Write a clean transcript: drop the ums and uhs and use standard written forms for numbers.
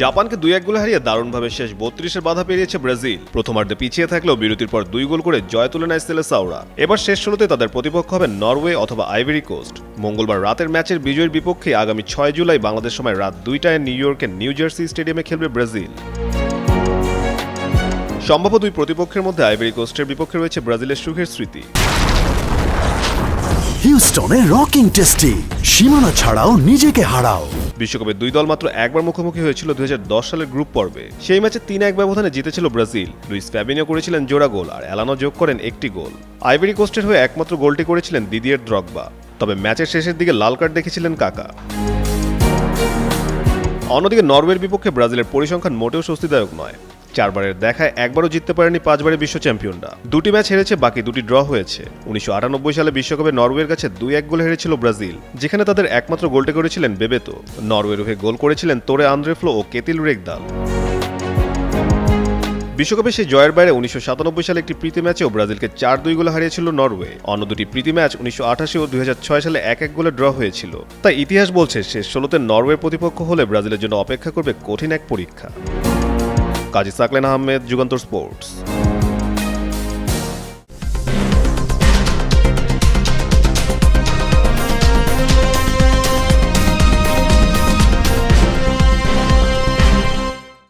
জাপানকে 2-1 গোলে হারিয়ে দারুণভাবে শেষ 32-এর বাধা পেরিয়েছে ব্রাজিল। প্রথমার্ধে পিছিয়ে থাকলেও বিরতির পর 2 গোল করে জয় তুলে নেয় সেলেসাওরা। এবার শেষ 16তে তাদের প্রতিপক্ষ হবে নরওয়ে অথবা আইভরি কোস্ট। মঙ্গলবার রাতের ম্যাচের বিজয়ীর বিপক্ষে আগামী 6 জুলাই বাংলাদেশ সময় রাত 2টায় নিউ ইয়র্কের নিউ জার্সি স্টেডিয়ামে খেলবে ব্রাজিল। সম্ভাব্য দুই প্রতিপক্ষের মধ্যে আইভরি কোস্টের বিপক্ষে রয়েছে ব্রাজিলের সুখের স্মৃতি। হিউস্টনে রকিং টেস্টি, সীমানা ছাড়াও নিজেকে হারাও। বিশ্বকাপে দুই দল মাত্র একবার মুখোমুখি হয়েছিল 2010 সালের গ্রুপ পর্বে। সেই ম্যাচে 3-1 ব্যবধানে জিতেছিল ব্রাজিল। লুইস ফ্যাবিনিও করেছিলেন জোড়া গোল আর এলানো যোগ করেন একটি গোল। আইভরি কোস্টের হয়ে একমাত্র গোলটি করেছিলেন দিদিয়ের দ্রগবা। তবে ম্যাচের শেষের দিকে লাল কার্ড দেখেছিলেন কাকা। অন্যদিকে নরওয়ের বিপক্ষে ব্রাজিলের পরিসংখ্যান মোটেও স্বস্তিদায়ক নয়। 4 বারের দেখায় একবারও জিততে পারেনি 5 বারের বিশ্ব চ্যাম্পিয়নরা। 2টি ম্যাচ হেরেছে, বাকি 2টি ড্র হয়েছে। 1998 সালে বিশ্বকাপে নরওয়ের কাছে 2-1 গোলে হেরেছিল ব্রাজিল, যেখানে তাদের একমাত্র গোলটি করেছিলেন বেবেতো। নরওয়ের হয়ে গোল করেছিলেন তোরে আন্দ্রেফ্লো ও কেতিল রেগদাল। বিশ্বকাপে সেই জয়ের বাইরে 1997 সালে একটি প্রীতি ম্যাচেও ব্রাজিলকে 4-2 গোলে হারিয়েছিল নরওয়ে। অন্য দুটি প্রীতি ম্যাচ 1988 ও 2006 সালে 1-1 গোলে ড্র হয়েছিল। তাই ইতিহাস বলছে শেষ 16তে নরওয়ের প্রতিপক্ষ হলে ব্রাজিলের জন্য অপেক্ষা করবে কঠিন এক পরীক্ষা। কাজী সাকলেন আহমেদ, যুগান্তর স্পোর্টস।